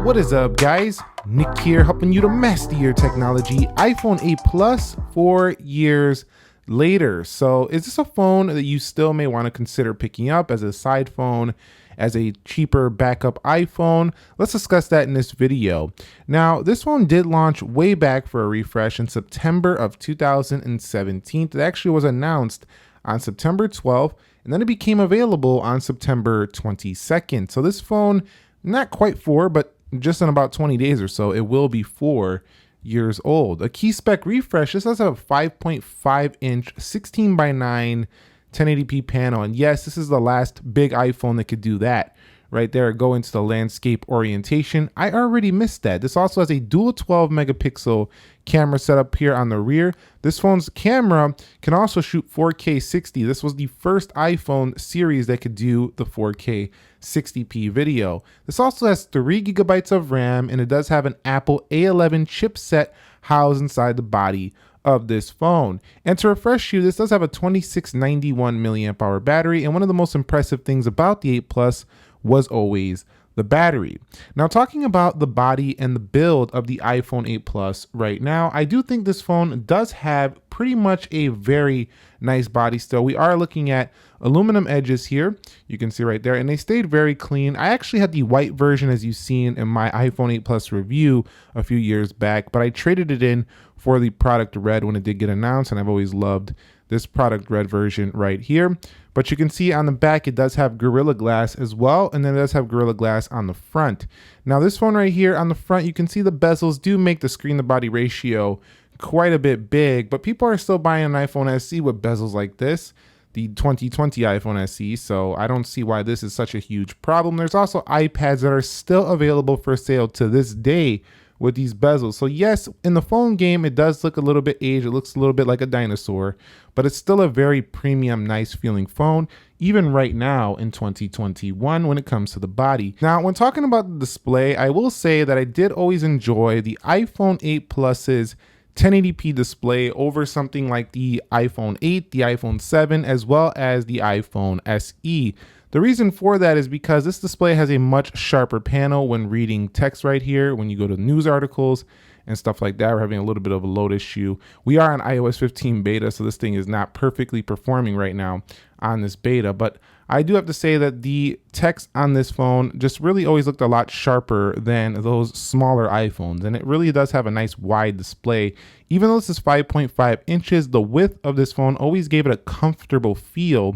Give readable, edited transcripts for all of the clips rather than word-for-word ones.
What is up, guys? Nick here, helping you to master your technology. iPhone 8 Plus, 4 years later. So is this a phone that you still may want to consider picking up as a side phone, as a cheaper backup iPhone? Let's discuss that in this video. Now, this phone did launch way back for a refresh in September of 2017. It actually was announced on September 12th, and then it became available on September 22nd. So this phone, not quite 4, but just in about 20 days or so, it will be 4 years old. A key spec refresh, this does have a 5.5 inch 16 by 9 1080p panel. And yes, this is the last big iPhone that could do that. Right there, go into the landscape orientation. I already missed that. This also has a dual 12 megapixel camera setup here on the rear. This phone's camera can also shoot 4K 60. This was the first iPhone series that could do the 4K 60p video. This also has 3 gigabytes of RAM, and it does have an Apple A11 chipset housed inside the body of this phone. And to refresh you, this does have a 2691 milliamp hour battery, and one of the most impressive things about the 8 Plus was always the battery. Now, talking about the body and the build of the iPhone 8 Plus right now, I do think this phone does have pretty much a very nice body still. We are looking at aluminum edges here, you can see right there, and they stayed very clean. I actually had the white version, as you've seen in my iPhone 8 Plus review a few years back, but I traded it in for the product red when it did get announced, and I've always loved this product red version right here. But you can see on the back, it does have Gorilla Glass as well, and then it does have Gorilla Glass on the front. Now, this phone right here on the front, you can see the bezels do make the screen to body ratio quite a bit big, but people are still buying an iPhone SE with bezels like this, the 2020 iPhone SE, so I don't see why this is such a huge problem. There's also iPads that are still available for sale to this day with these bezels. So yes, in the phone game, it does look a little bit aged. It looks a little bit like a dinosaur, but it's still a very premium, nice feeling phone, even right now in 2021 when it comes to the body. Now, when talking about the display, I will say that I did always enjoy the iPhone 8 Plus's 1080p display over something like the iPhone 8, the iPhone 7, as well as the iPhone SE. The reason for that is because this display has a much sharper panel when reading text right here. When you go to news articles and stuff like that, we're having a little bit of a load issue. We are on iOS 15 beta, so this thing is not perfectly performing right now on this beta. But I do have to say that the text on this phone just really always looked a lot sharper than those smaller iPhones. And it really does have a nice wide display. Even though this is 5.5 inches, the width of this phone always gave it a comfortable feel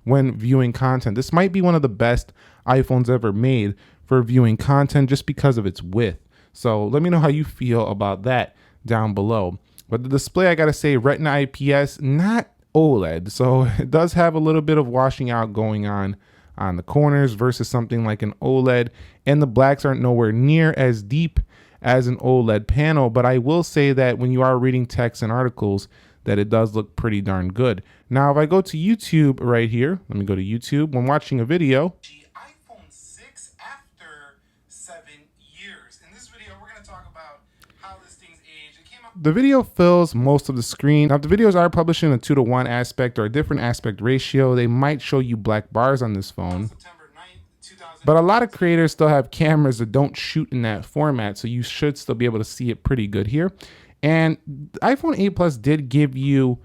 when viewing content. This might be one of the best iPhones ever made for viewing content just because of its width. So let me know how you feel about that down below. But the display, I gotta say, Retina IPS, not OLED. So it does have a little bit of washing out going on the corners versus something like an OLED. And the blacks aren't nowhere near as deep as an OLED panel. But I will say that when you are reading text and articles, that it does look pretty darn good. Now, if I go to YouTube right here, let me go to YouTube. When watching a video, iPhone 6 after 7 years. In this video, we're going to talk about how this thing's aged. It came out. The video fills most of the screen. Now, if the videos are published in a 2:1 aspect or a different aspect ratio, they might show you black bars on this phone. But a lot of creators still have cameras that don't shoot in that format, so you should still be able to see it pretty good here. And iPhone 8 Plus did give you,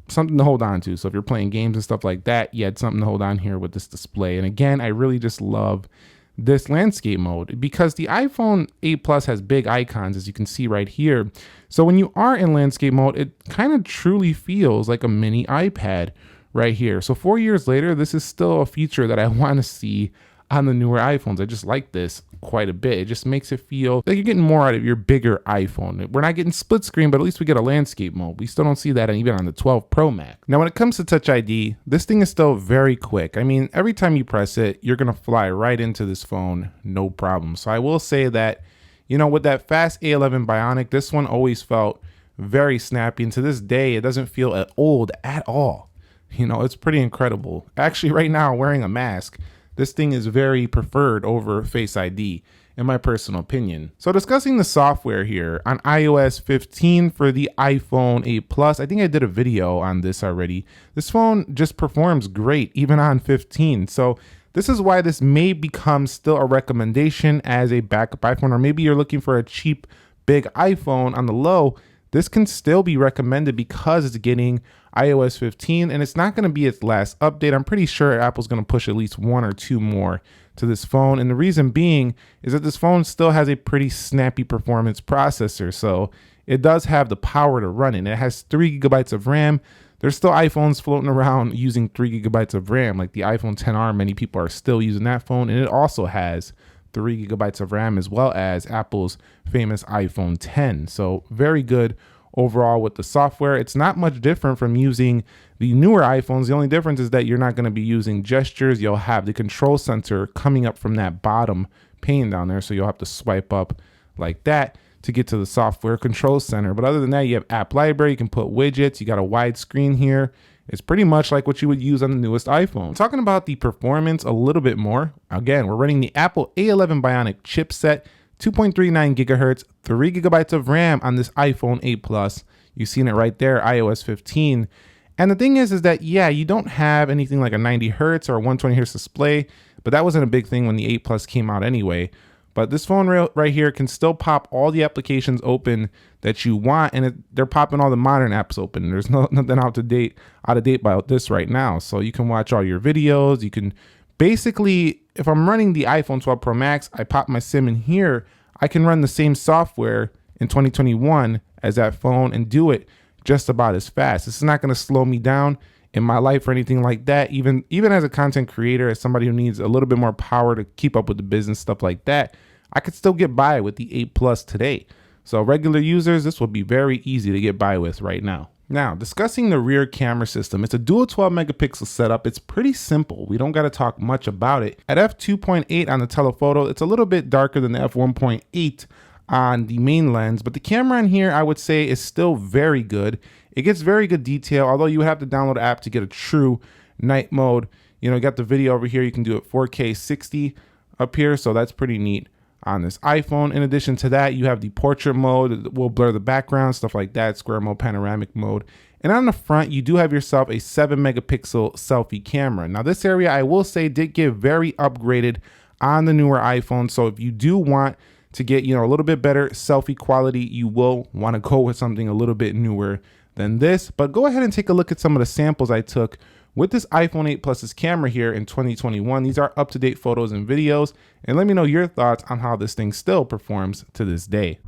something to hold on to. So if you're playing games and stuff like that, you had something to hold on here with this display. And again, I really just love this landscape mode because the iPhone 8 Plus has big icons, as you can see right here. So when you are in landscape mode, it kind of truly feels like a mini iPad right here. So 4 years later, this is still a feature that I want to see on the newer iPhones. I just like this quite a bit. It just makes it feel like you're getting more out of your bigger iPhone. We're not getting split screen, but at least we get a landscape mode. We still don't see that even on the 12 Pro Max. Now, when it comes to Touch ID, this thing is still very quick. I mean, every time you press it, you're going to fly right into this phone, no problem. So I will say that, with that fast A11 Bionic, this one always felt very snappy. And to this day, it doesn't feel old at all. It's pretty incredible. Actually, right now, wearing a mask, this thing is very preferred over Face ID, in my personal opinion. So discussing the software here on iOS 15 for the iPhone 8 Plus, I think I did a video on this already. This phone just performs great, even on 15. So This is why this may become still a recommendation as a backup iPhone, or maybe you're looking for a cheap, big iPhone on the low. This can still be recommended because it's getting iOS 15 and it's not going to be its last update. I'm pretty sure Apple's going to push at least one or two more to this phone. And the reason being is that this phone still has a pretty snappy performance processor. So it does have the power to run it. It has 3 gigabytes of RAM. There's still iPhones floating around using 3 gigabytes of RAM, like the iPhone XR. Many people are still using that phone. And it also has 3 gigabytes of RAM, as well as Apple's famous iPhone 10. So very good overall with the software. It's not much different from using the newer iPhones. The only difference is that you're not going to be using gestures. You'll have the control center coming up from that bottom pane down there. So you'll have to swipe up like that to get to the software control center. But other than that, you have app library. You can put widgets. You got a wide screen here. It's pretty much like what you would use on the newest iPhone. Talking about the performance a little bit more. Again, we're running the Apple A11 Bionic chipset, 2.39 gigahertz, 3 gigabytes of RAM on this iPhone 8 Plus. You've seen it right there, iOS 15. And the thing is that, yeah, you don't have anything like a 90 hertz or a 120 hertz display, but that wasn't a big thing when the 8 Plus came out anyway. But this phone right here can still pop all the applications open that you want, and they're popping all the modern apps open. There's nothing out of date about this right now. So you can watch all your videos. You can basically, if I'm running the iPhone 12 Pro Max, I pop my SIM in here. I can run the same software in 2021 as that phone and do it just about as fast. This is not going to slow me down in my life or anything like that. Even as a content creator, as somebody who needs a little bit more power to keep up with the business, stuff like that, I could still get by with the 8 Plus today. So regular users, this will be very easy to get by with right now. Now, discussing the rear camera system, it's a dual 12 megapixel setup. It's pretty simple. We don't got to talk much about it. At f2.8 on the telephoto, it's a little bit darker than the f1.8 on the main lens, but the camera in here, I would say, is still very good. It gets very good detail, although you would have to download an app to get a true night mode. You know, you got the video over here. You can do it 4K 60 up here, so that's pretty neat on this iPhone. In addition to that, you have the portrait mode. It will blur the background, stuff like that, square mode, panoramic mode. And on the front, you do have yourself a 7 megapixel selfie camera. Now this area, I will say, did get very upgraded on the newer iPhone. So if you do want to get, a little bit better selfie quality, you will want to go with something a little bit newer than this. But go ahead and take a look at some of the samples I took with this iPhone 8 Plus's camera here in 2021. These are up-to-date photos and videos, and let me know your thoughts on how this thing still performs to this day.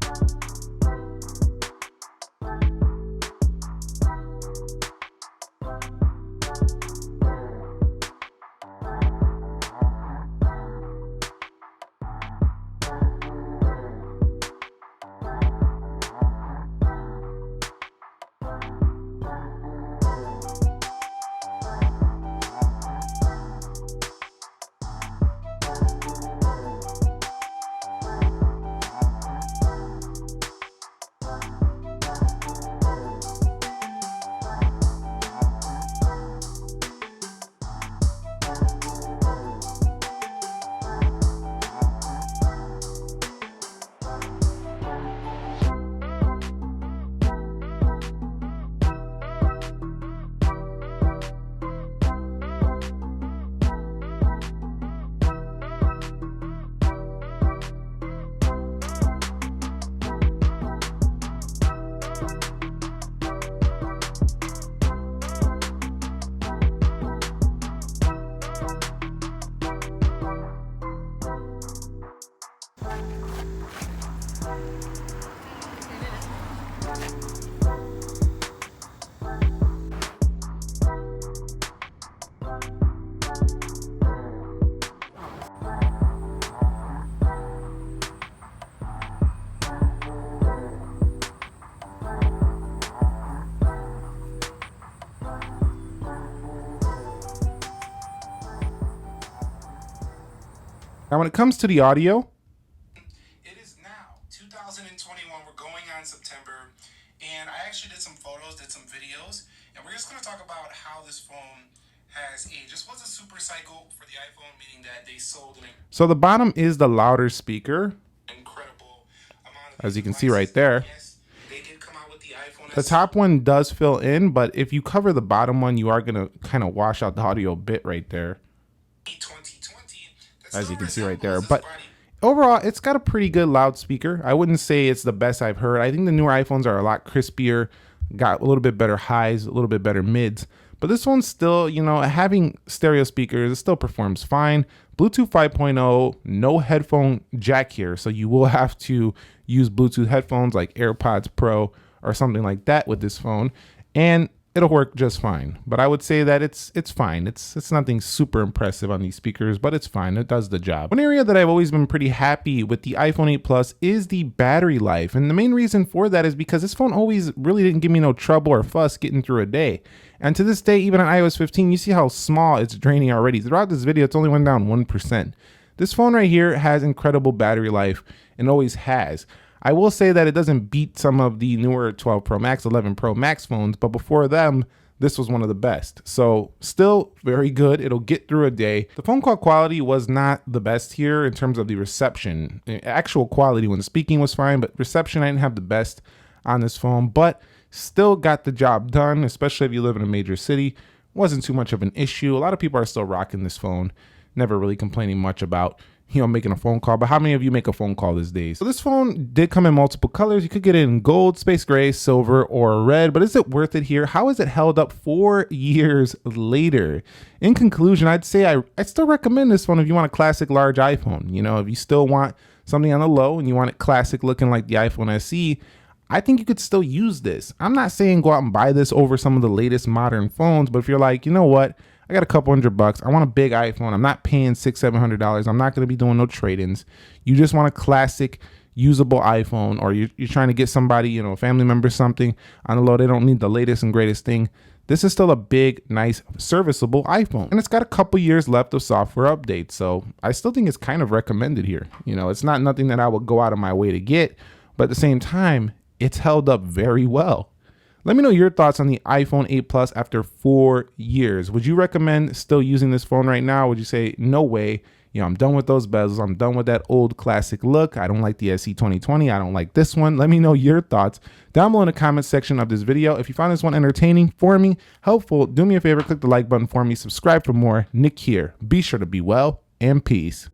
Now, when it comes to the audio, It is now 2021. We're going on September, and I actually did some photos, did some videos, and we're just going to talk about how this phone has aged. This was a super cycle for the iPhone, meaning that they sold an so the bottom is the louder speaker, incredible amount of as you can see right there. Yes, they did come out with the iPhone. The top one does fill in, but if you cover the bottom one, you are going to kind of wash out the audio a bit right there. 2020. as you can see right there. But overall, it's got a pretty good loudspeaker. I wouldn't say it's the best I've heard. I think the newer iPhones are a lot crispier, got a little bit better highs, a little bit better mids. But this one's still, you know, having stereo speakers, it still performs fine. Bluetooth 5.0, no headphone jack here. So you will have to use Bluetooth headphones like AirPods Pro or something like that with this phone. And it'll work just fine. But I would say that it's fine. It's nothing super impressive on these speakers, but it's fine. It does the job. One area that I've always been pretty happy with the iPhone 8 Plus is the battery life. And the main reason for that is because this phone always really didn't give me no trouble or fuss getting through a day. And to this day, even on iOS 15, you see how small it's draining already. Throughout this video, it's only went down 1%. This phone right here has incredible battery life and always has. I will say that it doesn't beat some of the newer 12 Pro Max, 11 Pro Max phones, but before them, this was one of the best. So still very good. It'll get through a day. The phone call quality was not the best here in terms of the reception. Actual quality when speaking was fine, but reception, I didn't have the best on this phone, but still got the job done, especially if you live in a major city. Wasn't too much of an issue. A lot of people are still rocking this phone. Never really complaining much about, you know, making a phone call. But how many of you make a phone call these days? So this phone did come in multiple colors. You could get it in gold, space gray, silver, or red. But is it worth it here? How is it held up 4 years later? In conclusion, I'd say I still recommend this phone if you want a classic large iPhone. You know, if you still want something on the low and you want it classic looking like the iPhone SE, I think you could still use this. I'm not saying go out and buy this over some of the latest modern phones, but if you're like, you know what, I got a couple $100. I want a big iPhone. I'm not paying $600-700. I'm not going to be doing no trade-ins. You just want a classic usable iPhone, or you're trying to get somebody, you know, a family member, something on the low. They don't need the latest and greatest thing. This is still a big, nice, serviceable iPhone. And it's got a couple years left of software updates. So I still think it's kind of recommended here. You know, it's not nothing that I would go out of my way to get, but at the same time, it's held up very well. Let me know your thoughts on the iPhone 8 Plus after 4 years. Would you recommend still using this phone right now? Would you say, no way, you know, I'm done with those bezels. I'm done with that old classic look. I don't like the SE 2020. I don't like this one. Let me know your thoughts down below in the comment section of this video. If you found this one entertaining for me, helpful, do me a favor, click the like button for me, subscribe for more. Nick here. Be sure to be well and peace.